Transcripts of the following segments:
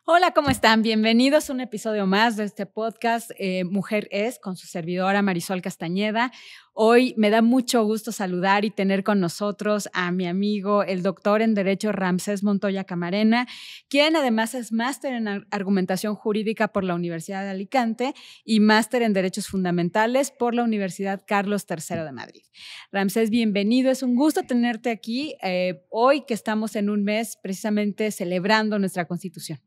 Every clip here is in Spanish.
Hola, ¿cómo están? Bienvenidos a un episodio más de este podcast Mujer Es, con su servidora Marisol Castañeda. Hoy me da mucho gusto saludar y tener con nosotros a mi amigo, el doctor en Derecho Ramsés Montoya Camarena, quien además es máster en Argumentación Jurídica por la Universidad de Alicante y máster en Derechos Fundamentales por la Universidad Carlos III de Madrid. Ramsés, bienvenido. Es un gusto tenerte aquí hoy que estamos en un mes precisamente celebrando nuestra Constitución.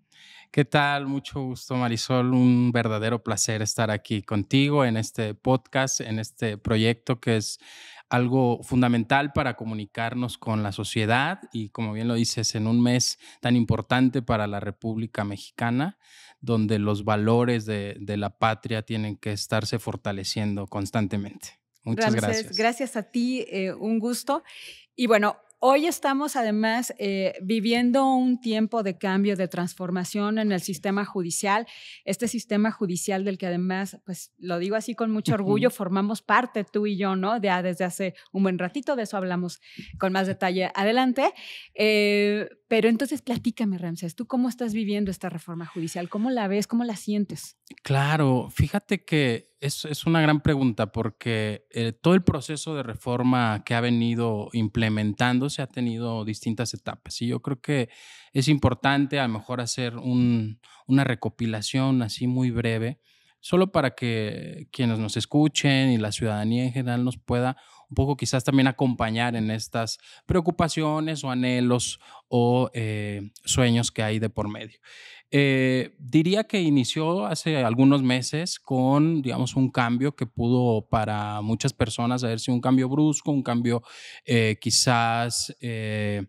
¿Qué tal? Mucho gusto, Marisol. Un verdadero placer estar aquí contigo en este podcast, en este proyecto que es algo fundamental para comunicarnos con la sociedad y, como bien lo dices, en un mes tan importante para la República Mexicana, donde los valores de la patria tienen que estarse fortaleciendo constantemente. Muchas Ramsés, gracias. gracias a ti, un gusto. Y bueno, hoy estamos además viviendo un tiempo de cambio, de transformación en el sistema judicial, este sistema judicial del que además, pues lo digo así con mucho orgullo, Ujú. formamos parte tú y yo, ¿no? Desde hace un buen ratito, de eso hablamos con más detalle adelante. Pero entonces platícame, Ramsés, ¿tú cómo estás viviendo esta reforma judicial? ¿Cómo la ves? ¿Cómo la sientes? Claro, fíjate que es una gran pregunta porque todo el proceso de reforma que ha venido implementándose ha tenido distintas etapas y yo creo que es importante a lo mejor hacer una recopilación así muy breve, solo para que quienes nos escuchen y la ciudadanía en general nos pueda un poco quizás también acompañar en estas preocupaciones o anhelos o sueños que hay de por medio. Diría que inició hace algunos meses con, digamos, un cambio que pudo para muchas personas haber sido un cambio brusco, un cambio quizás en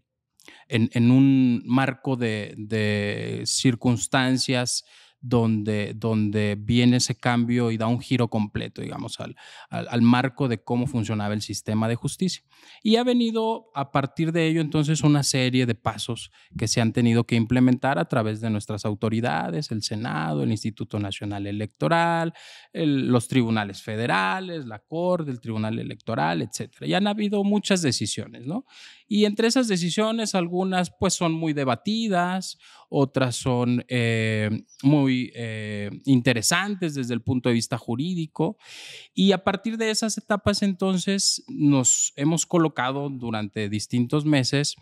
un marco de circunstancias donde viene ese cambio y da un giro completo, digamos, al marco de cómo funcionaba el sistema de justicia. Y ha venido a partir de ello entonces una serie de pasos que se han tenido que implementar a través de nuestras autoridades, el Senado, el Instituto Nacional Electoral, los tribunales federales, la Corte, el Tribunal Electoral, etcétera. Y han habido muchas decisiones, ¿no? Y entre esas decisiones, algunas pues son muy debatidas, otras son muy interesantes desde el punto de vista jurídico. Y a partir de esas etapas, entonces, nos hemos colocado durante distintos meses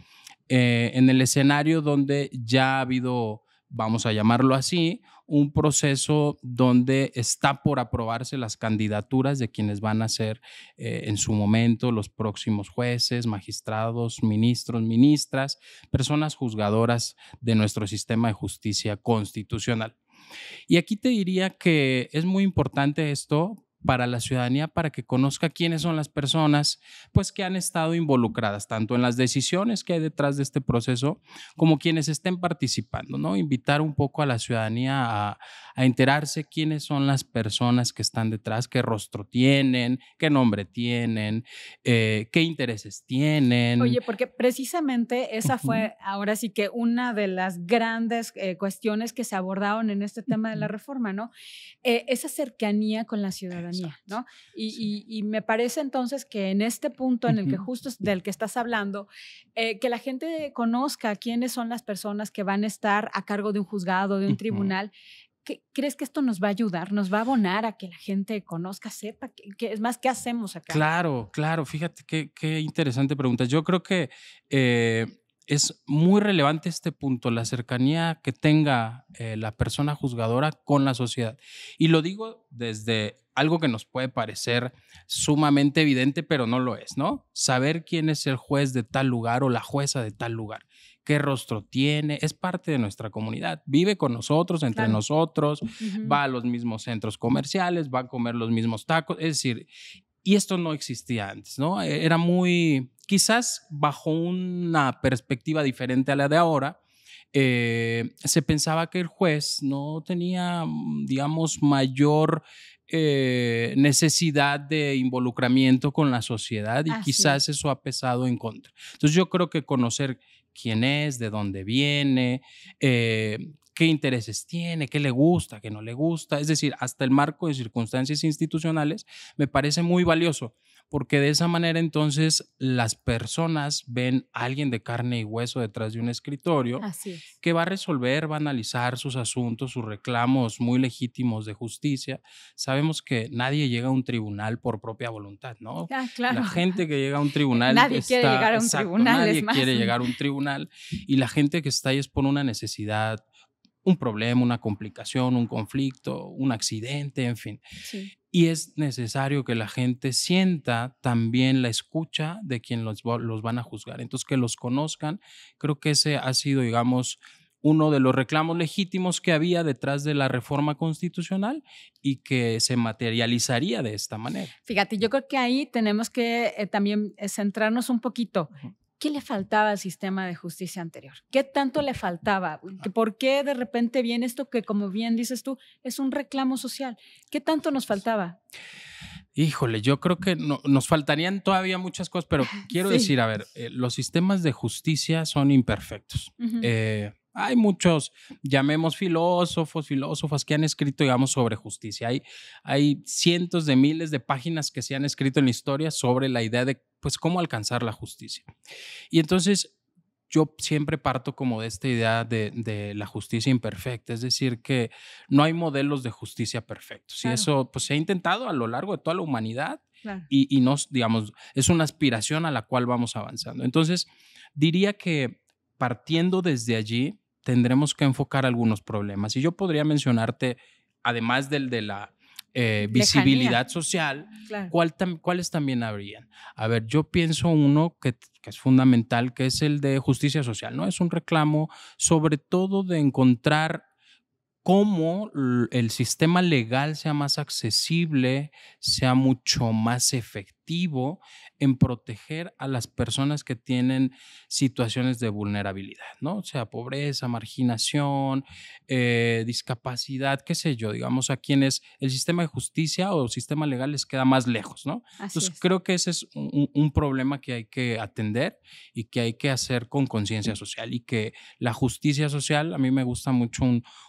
en el escenario donde ya ha habido, vamos a llamarlo así, un proceso donde está por aprobarse las candidaturas de quienes van a ser en su momento los próximos jueces, magistrados, ministros, ministras, personas juzgadoras de nuestro sistema de justicia constitucional. Y aquí te diría que es muy importante esto para la ciudadanía, para que conozca quiénes son las personas, pues que han estado involucradas tanto en las decisiones que hay detrás de este proceso, como quienes estén participando, ¿no? Invitar un poco a la ciudadanía a enterarse quiénes son las personas que están detrás, qué rostro tienen, qué nombre tienen, qué intereses tienen. Oye, porque precisamente esa Ujú, fue ahora sí que una de las grandes cuestiones que se abordaron en este tema de la ujú. reforma, ¿no? Esa cercanía con la ciudadanía, Exacto. ¿no? Sí. Y me parece entonces que en este punto en el que Ujú, justo del que estás hablando, que la gente conozca quiénes son las personas que van a estar a cargo de un juzgado, de un ujú. tribunal. ¿Crees que esto nos va a ayudar, nos va a abonar a que la gente conozca, sepa, es más, qué hacemos acá? Claro, claro, fíjate qué interesante pregunta. Yo creo que eh, es muy relevante este punto, la cercanía que tenga la persona juzgadora con la sociedad. Y lo digo desde algo que nos puede parecer sumamente evidente, pero no lo es, ¿no? Saber quién es el juez de tal lugar o la jueza de tal lugar, qué rostro tiene, es parte de nuestra comunidad, vive con nosotros, entre Claro. nosotros, Ujú. va a los mismos centros comerciales, va a comer los mismos tacos, es decir, y esto no existía antes, ¿no? Era muy, quizás bajo una perspectiva diferente a la de ahora, se pensaba que el juez no tenía, digamos, mayor necesidad de involucramiento con la sociedad y Así quizás es. eso ha pesado en contra. Entonces yo creo que conocer quién es, de dónde viene, qué intereses tiene, qué le gusta, qué no le gusta, es decir, hasta el marco de circunstancias institucionales me parece muy valioso, porque de esa manera entonces las personas ven a alguien de carne y hueso detrás de un escritorio Así es. que va a resolver, va a analizar sus asuntos, sus reclamos muy legítimos de justicia. Sabemos que nadie llega a un tribunal por propia voluntad, ¿no? Ah, La claro. gente que llega a un tribunal Nadie quiere está, llegar a un exacto, tribunal, es nadie más. quiere llegar a un tribunal y la gente que está ahí es por una necesidad, un problema, una complicación, un conflicto, un accidente, en fin. Sí. Y es necesario que la gente sienta también la escucha de quien los van a juzgar. Entonces, que los conozcan, creo que ese ha sido, digamos, uno de los reclamos legítimos que había detrás de la reforma constitucional y que se materializaría de esta manera. Fíjate, yo creo que ahí tenemos que también centrarnos un poquito. Ujú. ¿Qué le faltaba al sistema de justicia anterior? ¿Qué tanto le faltaba? ¿Por qué de repente viene esto que, como bien dices tú, es un reclamo social? ¿Qué tanto nos faltaba? Híjole, yo creo que nos faltarían todavía muchas cosas, pero quiero Sí. decir, a ver, los sistemas de justicia son imperfectos. Ujú. Hay muchos, llamemos filósofas que han escrito, digamos, sobre justicia. Hay cientos de miles de páginas que se han escrito en la historia sobre la idea de, pues, cómo alcanzar la justicia. Y entonces yo siempre parto como de esta idea de la justicia imperfecta, es decir, que no hay modelos de justicia perfectos. Y Claro, eso pues, se ha intentado a lo largo de toda la humanidad claro. y nos, digamos, es una aspiración a la cual vamos avanzando. Entonces, diría que partiendo desde allí, tendremos que enfocar algunos problemas. Y yo podría mencionarte, además del de la Lejanía, visibilidad social, claro. ¿cuáles también habrían? A ver, yo pienso uno que es fundamental, que es el de justicia social, ¿no? Es un reclamo sobre todo de encontrar cómo el sistema legal sea más accesible, sea mucho más efectivo en proteger a las personas que tienen situaciones de vulnerabilidad, ¿no? O sea, pobreza, marginación, discapacidad, qué sé yo, digamos, a quienes el sistema de justicia o sistema legal les queda más lejos, ¿no? Así Entonces, es. creo que ese es un problema que hay que atender y que hay que hacer con conciencia social y que la justicia social, a mí me gusta mucho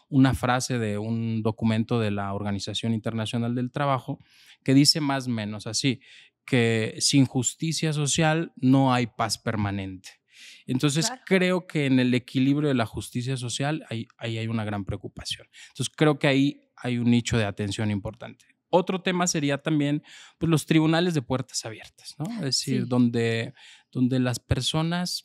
una frase de un documento de la Organización Internacional del Trabajo que dice más o menos así, que sin justicia social no hay paz permanente. Entonces, Claro. creo que en el equilibrio de la justicia social ahí hay una gran preocupación. Entonces, creo que ahí hay un nicho de atención importante. Otro tema sería también pues, los tribunales de puertas abiertas, ¿no? Es decir, Sí. donde las personas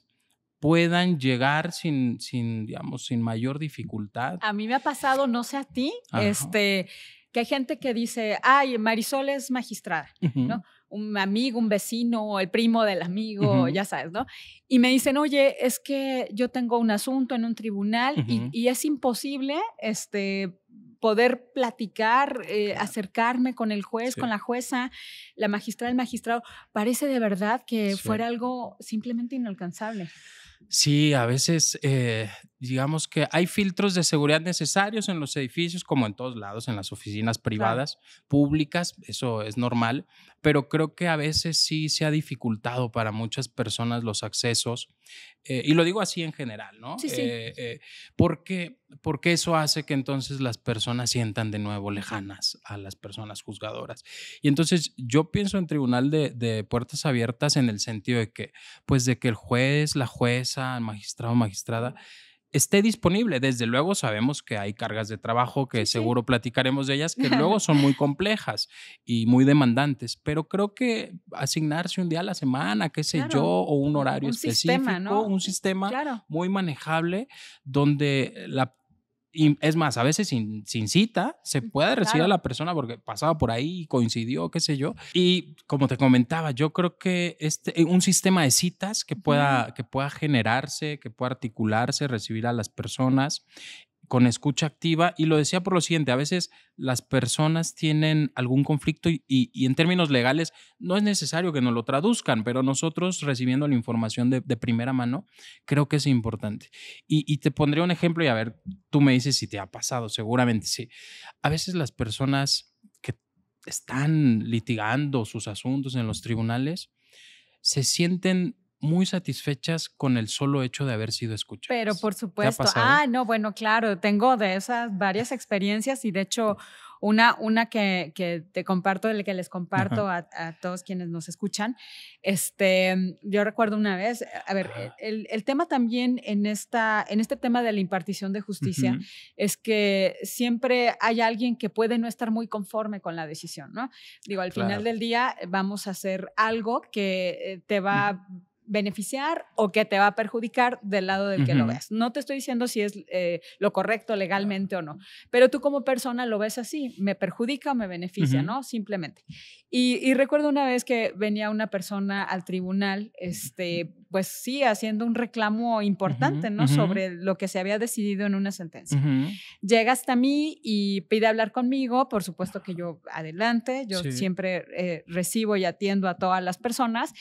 puedan llegar digamos, sin mayor dificultad. A mí me ha pasado, no sé a ti, Ajá. que hay gente que dice, ay, Marisol es magistrada, Ujú, ¿no? Un amigo, un vecino, el primo del amigo, ujú, ya sabes, ¿no? Y me dicen, oye, es que yo tengo un asunto en un tribunal ujú. y es imposible, poder platicar, Claro, acercarme con el juez, sí, con la jueza, la magistrada, el magistrado. Parece de verdad que sí. fuera algo simplemente inalcanzable. Sí, a veces, digamos que hay filtros de seguridad necesarios en los edificios, como en todos lados, en las oficinas Claro. privadas, públicas, eso es normal, pero creo que a veces sí se ha dificultado para muchas personas los accesos, y lo digo así en general, ¿no? Sí, sí. Porque eso hace que entonces las personas sientan de nuevo lejanas a las personas juzgadoras. Y entonces yo pienso en tribunal de puertas abiertas en el sentido de que pues de que el juez, la jueza, el magistrado, magistrada esté disponible. Desde luego sabemos que hay cargas de trabajo que Sí, sí. seguro platicaremos de ellas, que luego son muy complejas y muy demandantes, pero creo que asignarse un día a la semana, qué sé yo, Claro, o un horario un sistema, específico, ¿no? un sistema Claro, muy manejable donde y es más, a veces sin cita se puede recibir a claro. la persona porque pasaba por ahí, coincidió, qué sé yo. Y como te comentaba, yo creo que un sistema de citas Ujú. que pueda generarse, que pueda articularse, recibir a las personas con escucha activa. Y lo decía por lo siguiente, a veces las personas tienen algún conflicto y en términos legales no es necesario que nos lo traduzcan, pero nosotros recibiendo la información de primera mano, creo que es importante. Y te pondré un ejemplo y a ver, tú me dices si te ha pasado, seguramente sí. A veces las personas que están litigando sus asuntos en los tribunales se sienten muy satisfechas con el solo hecho de haber sido escuchadas. Pero por ¿Te ha supuesto. pasado? No, bueno, claro, tengo de esas varias experiencias y de hecho una que te comparto, que les comparto Ajá. a todos quienes nos escuchan. Yo recuerdo una vez, a ver, Ajá. el tema también en este tema de la impartición de justicia Ujú. es que siempre hay alguien que puede no estar muy conforme con la decisión, ¿no? Digo, al final Claro. del día vamos a hacer algo que te va Ujú. a beneficiar o que te va a perjudicar del lado del que lo Ujú. veas. No te estoy diciendo si es lo correcto legalmente o no, pero tú como persona lo ves así, me perjudica o me beneficia, Ujú. ¿no? Simplemente. Y recuerdo una vez que venía una persona al tribunal, pues sí, haciendo un reclamo Ujú. importante, ¿no? Ujú. Sobre lo que se había decidido en una sentencia. Ujú. Llega hasta mí y pide hablar conmigo, por supuesto que yo adelante, yo Sí. siempre recibo y atiendo a todas las personas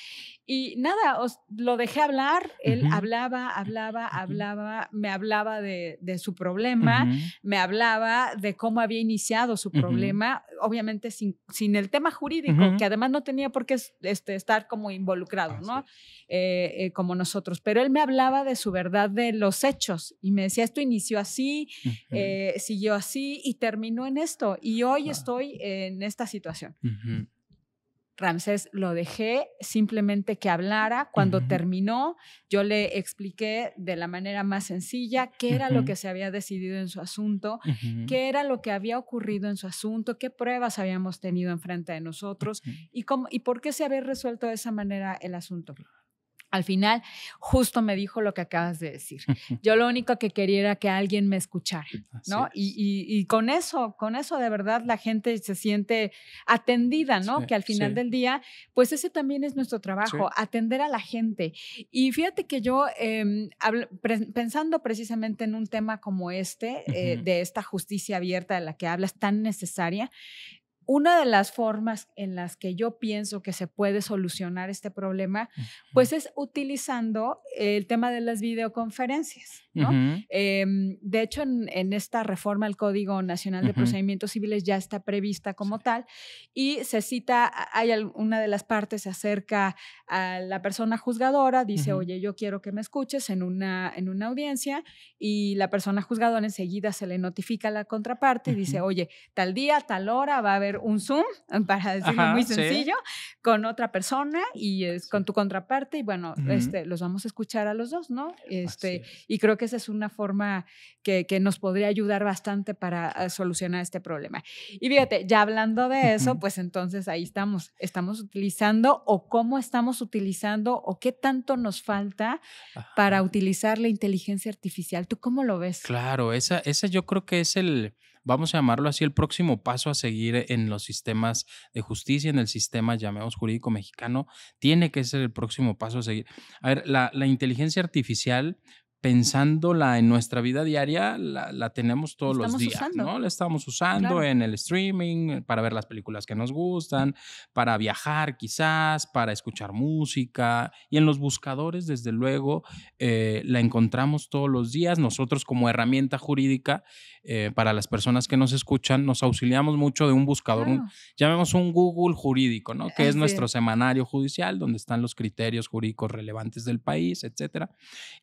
y nada, lo dejé hablar, él Ujú. Ujú. hablaba, me hablaba de su problema, Ujú. me hablaba de cómo había iniciado su Ujú. problema, obviamente sin el tema jurídico, Ujú. que además no tenía por qué estar como involucrado, Así ¿no? es. Como nosotros, pero él me hablaba de su verdad, de los hechos y me decía, esto inició así, Ujú. siguió así y terminó en esto y hoy Claro. estoy en esta situación. Ujú. Ramsés lo dejé simplemente que hablara. Cuando Ujú. terminó, yo le expliqué de la manera más sencilla qué era lo Ujú. que se había decidido en su asunto, Ujú. qué era lo que había ocurrido en su asunto, qué pruebas habíamos tenido enfrente de nosotros Ujú. y por qué se había resuelto de esa manera el asunto. Al final, justo me dijo lo que acabas de decir. Yo lo único que quería era que alguien me escuchara, Así ¿no? es. Y con eso de verdad la gente se siente atendida, ¿no? Sí, Que al final sí, del día, pues ese también es nuestro trabajo, sí. atender a la gente. Y fíjate que yo, pensando precisamente en un tema como Ujú. de esta justicia abierta de la que hablas, tan necesaria, una de las formas en las que yo pienso que se puede solucionar este problema, Ujú. pues es utilizando el tema de las videoconferencias, ¿no? Ujú. De hecho, en esta reforma al Código Nacional de Ujú. Procedimientos Civiles ya está prevista Sí. como tal y se cita, una de las partes se acerca a la persona juzgadora, dice, Ujú. oye, yo quiero que me escuches en una audiencia y la persona juzgadora enseguida se le notifica a la contraparte y dice, Ujú. oye, tal día, tal hora va a haber un Zoom, para decirlo muy Ajá, sí, sencillo, con otra persona y así con es. tu contraparte y bueno, Ujú. los vamos a escuchar a los dos, ¿no? Así es. Y creo que esa es una forma que nos podría ayudar bastante para solucionar este problema. Y fíjate, ya hablando de eso, Ujú. pues entonces ahí estamos utilizando o cómo estamos utilizando o qué tanto nos falta para Ajá. utilizar la inteligencia artificial. ¿Tú cómo lo ves? Claro, esa yo creo que es vamos a llamarlo así, el próximo paso a seguir en los sistemas de justicia, en el sistema, llamemos jurídico mexicano, tiene que ser el próximo paso a seguir. A ver, la inteligencia artificial, pensándola en nuestra vida diaria, la tenemos Lo todos los estamos días, usando, ¿no? La estamos usando claro. en el streaming, para ver las películas que nos gustan, para viajar quizás, para escuchar música y en los buscadores, desde luego, la encontramos todos los días. Nosotros como herramienta jurídica, para las personas que nos escuchan, nos auxiliamos mucho de un buscador, Claro, llamemos un Google jurídico, ¿no? Que es así nuestro es. semanario judicial, donde están los criterios jurídicos relevantes del país, etcétera.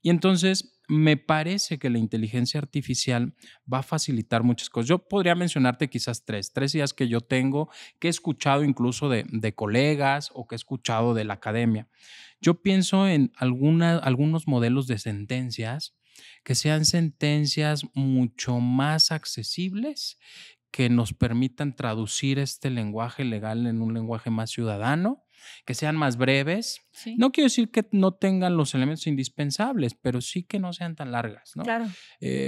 Y entonces me parece que la inteligencia artificial va a facilitar muchas cosas. Yo podría mencionarte quizás tres ideas que yo tengo, que he escuchado incluso de colegas o que he escuchado de la academia. Yo pienso en algunos modelos de sentencias que sean sentencias mucho más accesibles, que nos permitan traducir este lenguaje legal en un lenguaje más ciudadano, que sean más breves. Sí, No quiero decir que no tengan los elementos indispensables, pero sí que no sean tan largas, ¿no? claro,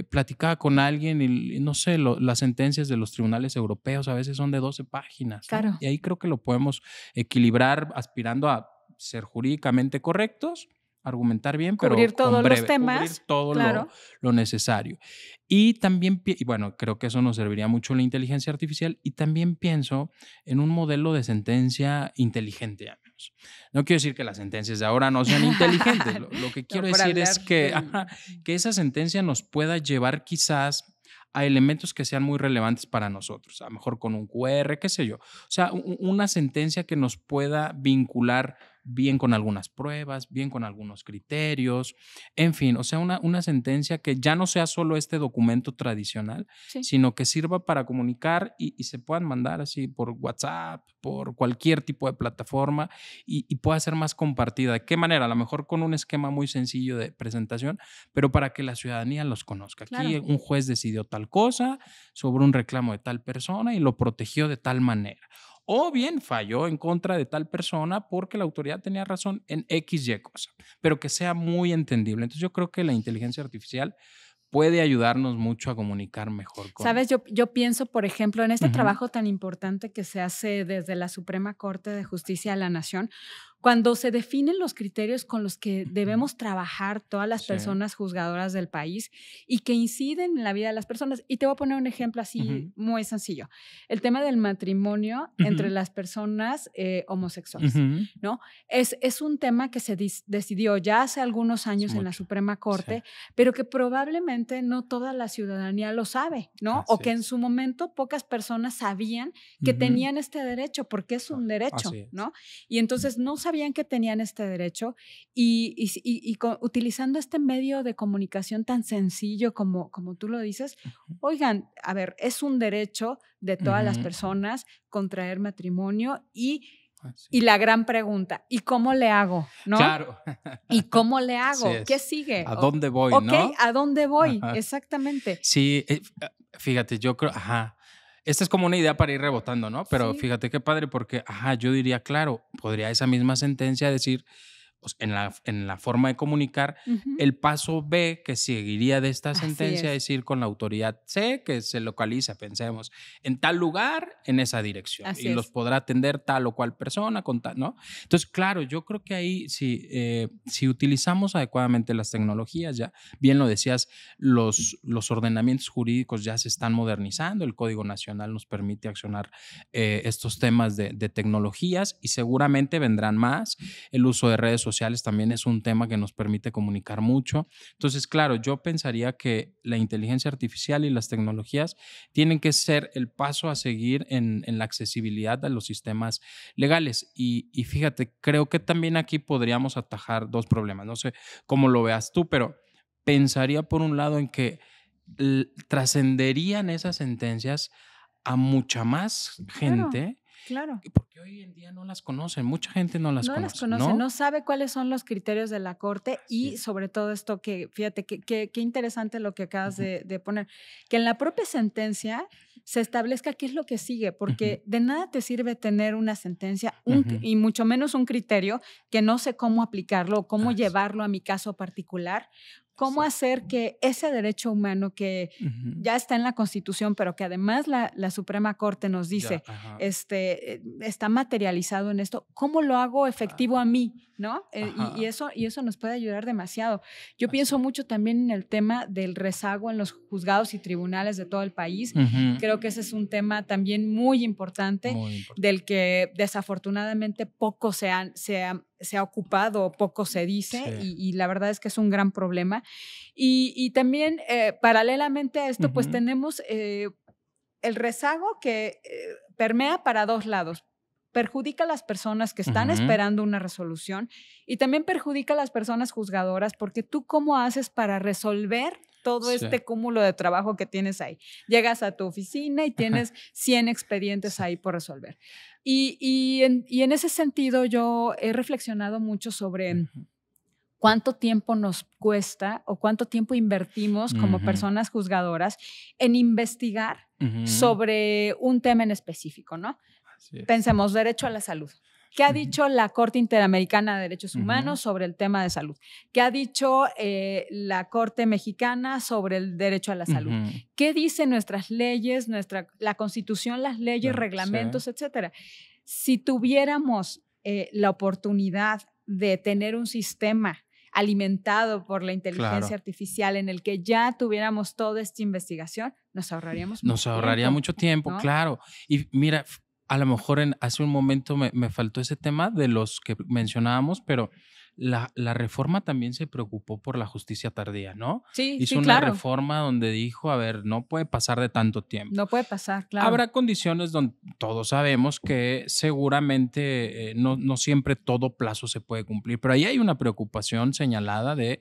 Platicaba con alguien y no sé, las sentencias de los tribunales europeos a veces son de 12 páginas, ¿no? claro. Y ahí creo que lo podemos equilibrar aspirando a ser jurídicamente correctos, argumentar bien, pero Cubrir con todos los breve, cubrir temas, todo claro. lo necesario. Y también, y bueno, creo que eso nos serviría mucho la inteligencia artificial y también pienso en un modelo de sentencia inteligente, llamemos. No quiero decir que las sentencias de ahora no sean inteligentes, lo que No, quiero por decir es hablar que, del ajá, que esa sentencia nos pueda llevar quizás a elementos que sean muy relevantes para nosotros, a lo mejor con un QR, qué sé yo. O sea, una sentencia que nos pueda vincular bien con algunas pruebas, bien con algunos criterios, en fin, o sea, una sentencia que ya no sea solo este documento tradicional, Sí. sino que sirva para comunicar y se puedan mandar así por WhatsApp, por cualquier tipo de plataforma y pueda ser más compartida. ¿De qué manera? A lo mejor con un esquema muy sencillo de presentación, pero para que la ciudadanía los conozca. Aquí Claro. un juez decidió tal cosa sobre un reclamo de tal persona y lo protegió de tal manera. O bien falló en contra de tal persona porque la autoridad tenía razón en X, Y cosa, pero que sea muy entendible. Entonces yo creo que la inteligencia artificial puede ayudarnos mucho a comunicar mejor con... Sabes, yo pienso, por ejemplo, en este Ujú, trabajo tan importante que se hace desde la Suprema Corte de Justicia de la Nación, cuando se definen los criterios con los que ujú. debemos trabajar todas las Sí. personas juzgadoras del país y que inciden en la vida de las personas. Y te voy a poner un ejemplo así Ujú, muy sencillo. El tema del matrimonio entre ujú, las personas homosexuales, ujú. ¿no? Es un tema que se decidió ya hace algunos Hace años en la mucho. Suprema Sí, Corte, pero que probablemente no toda la ciudadanía lo sabe, ¿no? O así que en es. su momento pocas personas sabían que Ujú. tenían este derecho, porque es un derecho, Así es. ¿no? Y entonces no sabían que tenían este derecho y utilizando este medio de comunicación tan sencillo como tú lo dices, oigan, a ver, es un derecho de todas las Ujú. personas contraer matrimonio Así y es. la gran pregunta, ¿y cómo le hago? ¿No? Claro. ¿Y cómo le Así hago? ¿Qué es. sigue? ¿A dónde voy, Ok, no? ¿a dónde voy? Ajá. Exactamente. Sí, fíjate, yo creo, ajá. Esta es como una idea para ir rebotando, ¿no? Pero Sí, fíjate qué padre, porque, ajá, yo diría, claro, podría esa misma sentencia decir, pues, en la forma de comunicar, ujú, el paso B que seguiría de esta así sentencia es, es ir con la autoridad C, que se localiza, pensemos, en tal lugar, en esa dirección, y así los es. podrá atender tal o cual persona, con tal, ¿no? Entonces, claro, yo creo que ahí, si utilizamos adecuadamente las tecnologías, ya bien lo decías, los ordenamientos jurídicos ya se están modernizando, el Código Nacional nos permite accionar estos temas de tecnologías y seguramente vendrán más. El uso de redes sociales también es un tema que nos permite comunicar mucho. Entonces, claro, yo pensaría que la inteligencia artificial y las tecnologías tienen que ser el paso a seguir en la accesibilidad a los sistemas legales. Y fíjate, creo que también aquí podríamos atajar dos problemas. No sé cómo lo veas tú, pero pensaría por un lado en que trascenderían esas sentencias a mucha más Claro, gente claro. porque hoy en día no las conocen, mucha gente no las No las conoce, conoce, ¿no? no sabe cuáles son los criterios de la corte Así y es. sobre todo esto que, fíjate, qué interesante lo que acabas Ujú, de poner, que en la propia sentencia se establezca qué es lo que sigue, ujú, porque de nada te sirve tener una sentencia ujú. y mucho menos un criterio que no sé cómo aplicarlo o cómo Así es, llevarlo a mi caso particular, cómo exacto. hacer que ese derecho humano que Ujú. ya está en la Constitución, pero que además la Suprema Corte nos Ya, dice, ajá, está materializado en esto, ¿cómo lo hago efectivo a claro. mí? ¿No? Ajá, Y eso nos puede ayudar demasiado. Yo así pienso es. mucho también en el tema del rezago en los juzgados y tribunales de todo el país. Ujú. Creo que ese es un tema también muy importante Muy importante. del que desafortunadamente poco se ha ocupado o poco se dice Sí. y la verdad es que es un gran problema. Y también paralelamente a esto, pues Ujú. tenemos el rezago que permea para dos lados. Perjudica a las personas que están Ujú. esperando una resolución y también perjudica a las personas juzgadoras porque tú cómo haces para resolver todo Sí. este cúmulo de trabajo que tienes ahí. Llegas a tu oficina y tienes 100 expedientes Sí. ahí por resolver. Y en ese sentido yo he reflexionado mucho sobre Ujú. cuánto tiempo nos cuesta o cuánto tiempo invertimos como Ujú. personas juzgadoras en investigar Ujú. sobre un tema en específico, ¿no? Así es. Pensemos, derecho a la salud. ¿Qué ha Ujú. dicho la Corte Interamericana de Derechos Ujú. Humanos sobre el tema de salud? ¿Qué ha dicho la Corte Mexicana sobre el derecho a la salud? Ujú. ¿Qué dicen nuestras leyes, la Constitución, las leyes, Sí. reglamentos, etcétera? Si tuviéramos la oportunidad de tener un sistema alimentado por la inteligencia Claro. artificial en el que ya tuviéramos toda esta investigación, nos ahorraríamos mucho Nos ahorraría tiempo, mucho tiempo, ¿no? claro. Y mira, a lo mejor hace un momento me faltó ese tema de los que mencionábamos, pero la reforma también se preocupó por la justicia tardía, ¿no? Sí, Hizo sí, una claro. reforma donde dijo, a ver, no puede pasar de tanto tiempo. No puede pasar, claro. Habrá condiciones donde todos sabemos que seguramente no siempre todo plazo se puede cumplir, pero ahí hay una preocupación señalada de,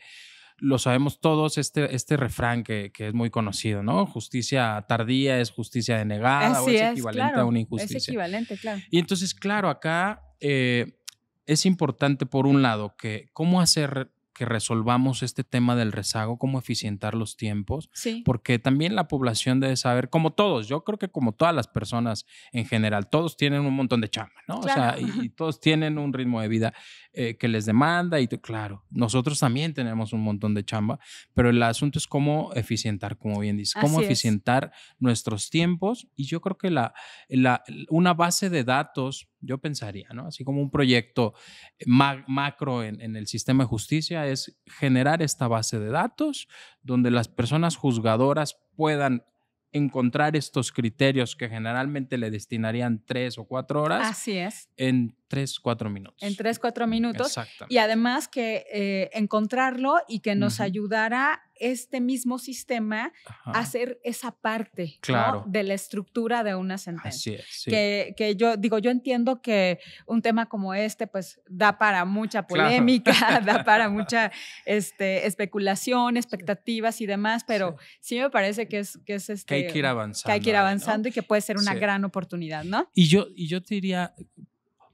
lo sabemos todos, este refrán que es muy conocido, ¿no? Justicia tardía es justicia denegada o Así es es, equivalente a claro. una Es injusticia. equivalente, claro. Y entonces, claro, acá es importante, por un lado, que cómo hacer que resolvamos este tema del rezago, cómo eficientar los tiempos, Sí, porque también la población debe saber, como todos, yo creo que como todas las personas en general, todos tienen un montón de chamba, ¿no? O claro. sea, y todos tienen un ritmo de vida que les demanda y claro, nosotros también tenemos un montón de chamba, pero el asunto es cómo eficientar, como bien dices, cómo Así es. eficientar nuestros tiempos y yo creo que una base de datos, yo pensaría, ¿no? Así como un proyecto macro en el sistema de justicia es generar esta base de datos donde las personas juzgadoras puedan encontrar estos criterios que generalmente le destinarían 3 o 4 horas Así es. en 3, 4 En minutos. 3, 4 minutos. Exactamente. Y además que encontrarlo y que nos Ujú. ayudara este mismo sistema Ajá. a hacer esa parte, Claro. ¿no? De la estructura de una sentencia. Así es, sí. Que yo digo, yo entiendo que un tema como este, pues da para mucha Claro. polémica, da para mucha especulación, expectativas y demás, pero sí me parece que es Que hay que ir avanzando. que hay que ir ahí, ¿no? avanzando y que puede ser una Sí. gran oportunidad, ¿no? Y yo te diría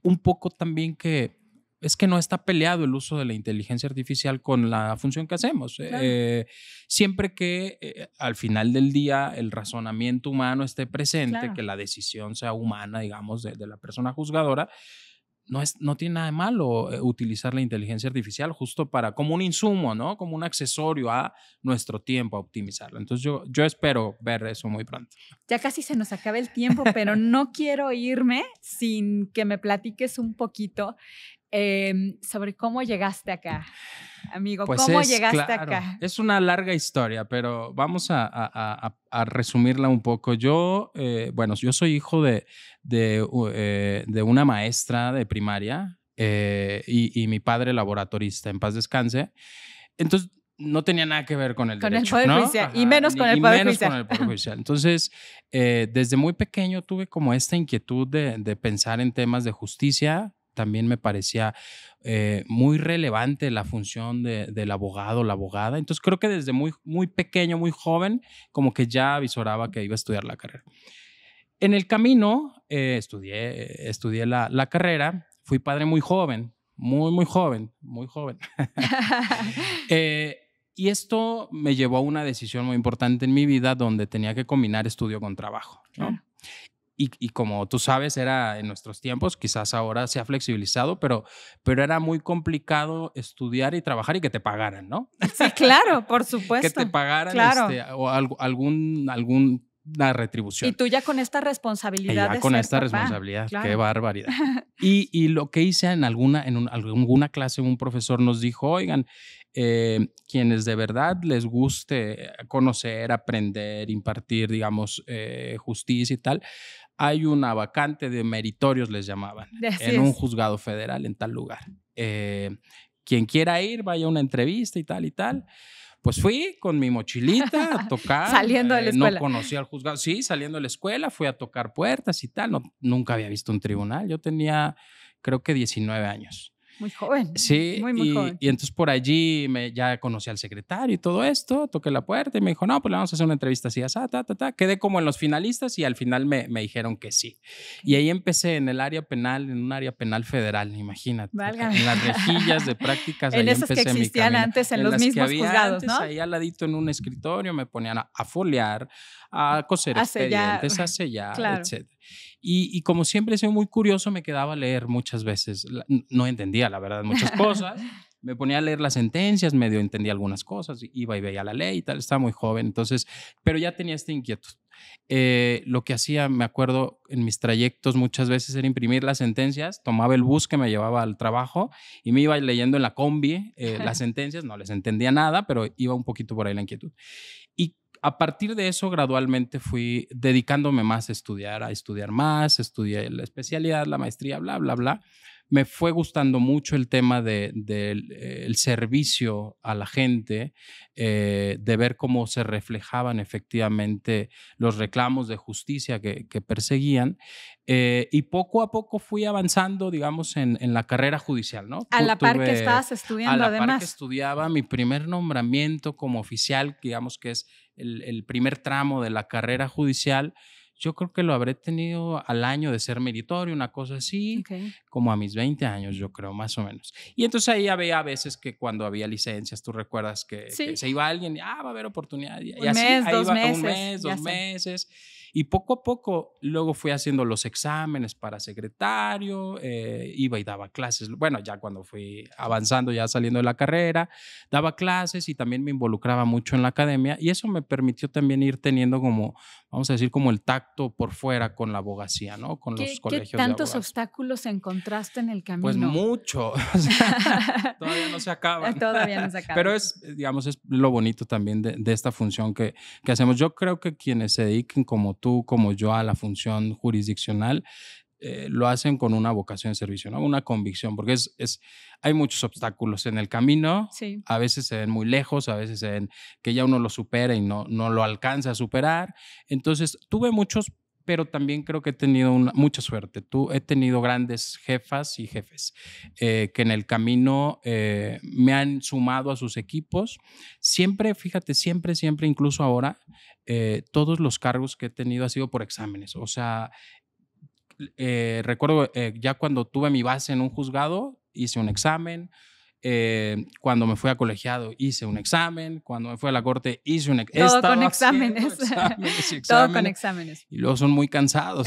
un poco también que es que no está peleado el uso de la inteligencia artificial con la función que hacemos. Claro. Siempre que al final del día el razonamiento humano esté presente, Claro. que la decisión sea humana, digamos, de la persona juzgadora, no tiene nada de malo utilizar la inteligencia artificial justo como un insumo, ¿no? Como un accesorio a nuestro tiempo, a optimizarlo. Entonces yo espero ver eso muy pronto. Ya casi se nos acaba el tiempo, pero no quiero irme sin que me platiques un poquito sobre cómo llegaste acá, amigo. Pues ¿Cómo es llegaste claro, acá? es una larga historia, pero vamos a resumirla un poco. Bueno, yo soy hijo de una maestra de primaria y mi padre laboratorista, en paz descanse. Entonces, no tenía nada que ver con el Con el derecho, Poder ¿no? Judicial, y Ajá, menos con el Poder menos Judicial. con el Poder Judicial. Entonces, desde muy pequeño tuve como esta inquietud de pensar en temas de justicia. También me parecía muy relevante la función del abogado, la abogada. Entonces creo que desde muy, muy pequeño, muy joven, como que ya avisoraba que iba a estudiar la carrera. En el camino estudié la carrera, fui padre muy joven, muy joven, muy joven. Y esto me llevó a una decisión muy importante en mi vida donde tenía que combinar estudio con trabajo, ¿no? Claro. Y como tú sabes, era en nuestros tiempos, quizás ahora se ha flexibilizado, pero era muy complicado estudiar y trabajar y que te pagaran, ¿no? Sí, claro, por Que supuesto. te pagaran Claro. o alguna retribución. Y tú ya con esta Y responsabilidad ya de con ser esta papá. responsabilidad, Claro. qué barbaridad. Y lo que hice en alguna clase, un profesor nos dijo, oigan, quienes de verdad les guste conocer, aprender, impartir, digamos, justicia y tal, hay una vacante de meritorios, les llamaban, Así en un es. juzgado federal en tal lugar. Quien quiera ir, vaya a una entrevista y tal y tal. Pues fui con mi mochilita a tocar. Saliendo de la escuela. No conocía al juzgado. Sí, saliendo de la escuela, fui a tocar puertas y tal. Nunca había visto un tribunal. Yo tenía, creo que 19 años. Muy joven. Sí, muy joven. y entonces por allí ya conocí al secretario y todo esto, toqué la puerta y me dijo, no, pues le vamos a hacer una entrevista así, así, Quedé como en los finalistas y al final me dijeron que sí. Y ahí empecé en el área penal, en un área penal federal, imagínate. Válgame. En las rejillas de prácticas, En ahí esas que empecé mi existían camino. antes en los las que mismos había juzgados, antes, ¿no? ahí al ladito en un escritorio me ponían a foliar, a coser A sellar. expedientes, a sellar, Claro. etc. Y como siempre he sido muy curioso, me quedaba a leer muchas veces. No entendía, la verdad, muchas cosas. Me ponía a leer las sentencias, medio entendía algunas cosas, iba y veía la ley y tal, estaba muy joven, entonces, pero ya tenía esta inquietud. Lo que hacía, me acuerdo, en mis trayectos muchas veces era imprimir las sentencias, tomaba el bus que me llevaba al trabajo y me iba leyendo en la combi las sentencias, no les entendía nada, pero iba un poquito por ahí la inquietud. Y a partir de eso, gradualmente fui dedicándome más a estudiar más, estudié la especialidad, la maestría, bla, bla, bla. me fue gustando mucho el tema del servicio a la gente, de ver cómo se reflejaban efectivamente los reclamos de justicia que perseguían. Y poco a poco fui avanzando, digamos, en la carrera judicial, ¿no? A la par que Tuve, estabas a estudiando, la par que además. estudiaba, mi primer nombramiento como oficial, digamos que es el primer tramo de la carrera judicial. Yo creo que lo habré tenido al año de ser meritorio, una cosa así, Okay. como a mis 20 años, yo creo, más o menos. Y entonces ahí había a veces que cuando había licencias, tú recuerdas que Sí, se iba alguien y va a haber oportunidad. Y un así, mes, ahí dos iba un meses, mes, ya 2 meses. Y poco a poco luego fui haciendo los exámenes para secretario, iba y daba clases. Bueno, ya cuando fui avanzando, ya saliendo de la carrera, daba clases y también me involucraba mucho en la academia y eso me permitió también ir teniendo como, vamos a decir, como el tacto por fuera con la abogacía, ¿no? Con los ¿Qué colegios de tantos abogados. obstáculos encontraste en el Pues camino? mucho, o sea, todavía no se acaban. Todavía no se Pero acaban. es, digamos, es lo bonito también de esta función que hacemos. Yo creo que quienes se dediquen como tú, como yo, a la función jurisdiccional, lo hacen con una vocación de servicio, ¿no? Una convicción, porque hay muchos obstáculos en el camino. Sí. A veces se ven muy lejos, a veces se ven que ya uno lo supera y no lo alcanza a superar. Entonces, tuve muchos, pero también creo que he tenido mucha suerte. He tenido grandes jefas y jefes que en el camino me han sumado a sus equipos. Siempre, fíjate, siempre, incluso ahora, todos los cargos que he tenido ha sido por exámenes. O sea, recuerdo ya cuando tuve mi base en un juzgado, hice un examen. Cuando me fui a colegiado hice un examen, cuando me fui a la corte hice un examen. He Todo con estado haciendo exámenes. exámenes y Todo con exámenes exámenes. y luego son muy cansados.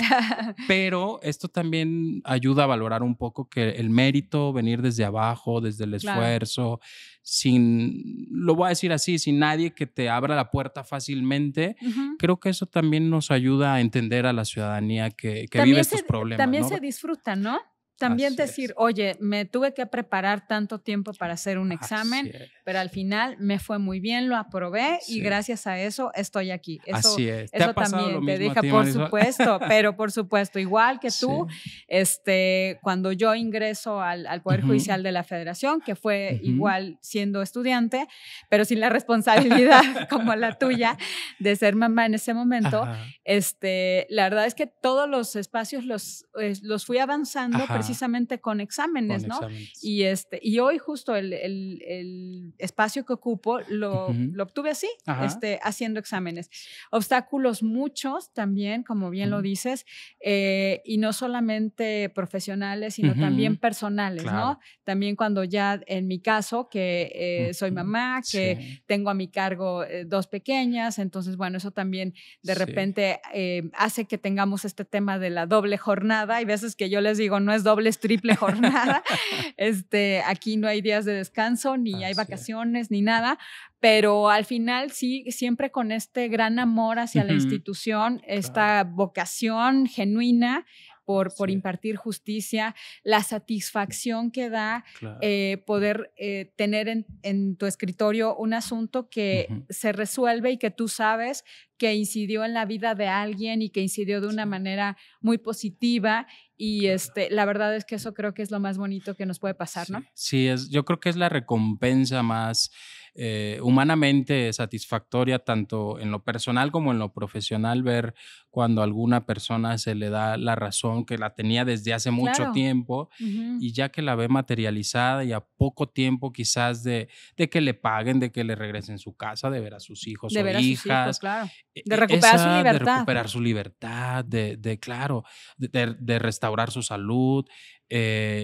Pero esto también ayuda a valorar un poco que el mérito, venir desde abajo, desde el Claro. esfuerzo, lo voy a decir así, sin nadie que te abra la puerta fácilmente. Creo que eso también nos ayuda a entender a la ciudadanía que vive estos problemas, También ¿no? se disfruta, ¿no? También Así decir, es. oye, me tuve que preparar tanto tiempo para hacer un examen, Así es. pero al final me fue muy bien, lo aprobé y Sí. gracias a eso estoy aquí. Así es. ¿Te ha Eso pasado lo también te mismo a deja, ti, por Marisol? supuesto, pero por supuesto, igual que Sí. tú, cuando yo ingreso al Poder Judicial de la Federación, que fue igual siendo estudiante, pero sin la responsabilidad como la tuya de ser mamá en ese momento, Ajá. la verdad es que todos los espacios los fui avanzando Ajá. precisamente con exámenes, Con ¿no? exámenes. Y hoy justo el espacio que ocupo lo obtuve así, Ajá. haciendo exámenes. Obstáculos muchos también, como bien lo dices, y no solamente profesionales, sino también personales, Claro. ¿no? También cuando ya, en mi caso, que soy mamá, que Sí. tengo a mi cargo 2 pequeñas, entonces, bueno, eso también de Sí. repente hace que tengamos este tema de la doble jornada. Hay veces que yo les digo, no es doble, es triple jornada. Aquí no hay días de descanso, ni hay Así es. vacaciones, ni nada, pero al final sí, siempre con este gran amor hacia la institución, esta vocación genuina por Sí. impartir justicia, la satisfacción que da Claro. poder tener en tu escritorio un asunto que se resuelve y que tú sabes que incidió en la vida de alguien y que incidió de una manera muy positiva. Y la verdad es que eso creo que es lo más bonito que nos puede pasar, ¿no? Sí, yo creo que es la recompensa más humanamente satisfactoria, tanto en lo personal como en lo profesional, ver cuando a alguna persona se le da la razón que la tenía desde hace mucho Claro. tiempo y ya que la ve materializada y a poco tiempo quizás de que le paguen, de que le regresen su casa, de ver a sus hijos De o ver a sus hijos, hijas. claro. De recuperar su De libertad. recuperar su libertad, claro, de restaurar su salud.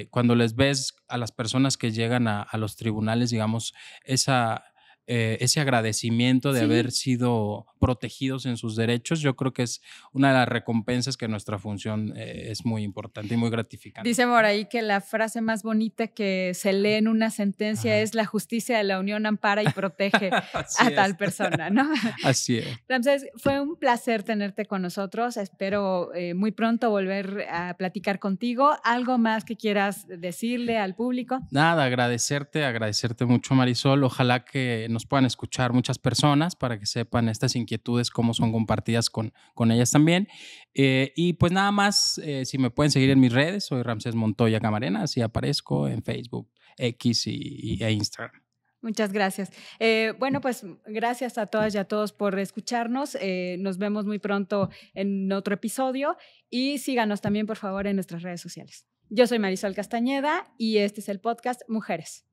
Cuando les ves a las personas que llegan a los tribunales, digamos, ese agradecimiento de haber Sí. sido protegidos en sus derechos, yo creo que es una de las recompensas que nuestra función es muy importante y muy gratificante. Dice por ahí que la frase más bonita que se lee en una sentencia es: la justicia de la unión ampara y protege a tal persona, ¿no? Así es. Ramsés, fue un placer tenerte con nosotros. Espero muy pronto volver a platicar contigo. ¿Algo más que quieras decirle al público? Nada, agradecerte mucho, Marisol. Ojalá que nos puedan escuchar muchas personas para que sepan estas inquietudes, cómo son compartidas con ellas también. Y pues nada más, si me pueden seguir en mis redes, soy Ramsés Montoya Camarena, así aparezco en Facebook, X e Instagram. Muchas gracias. Bueno, pues gracias a todas y a todos por escucharnos. Nos vemos muy pronto en otro episodio y síganos también, por favor, en nuestras redes sociales. Yo soy Marisol Castañeda y este es el podcast Mujeres.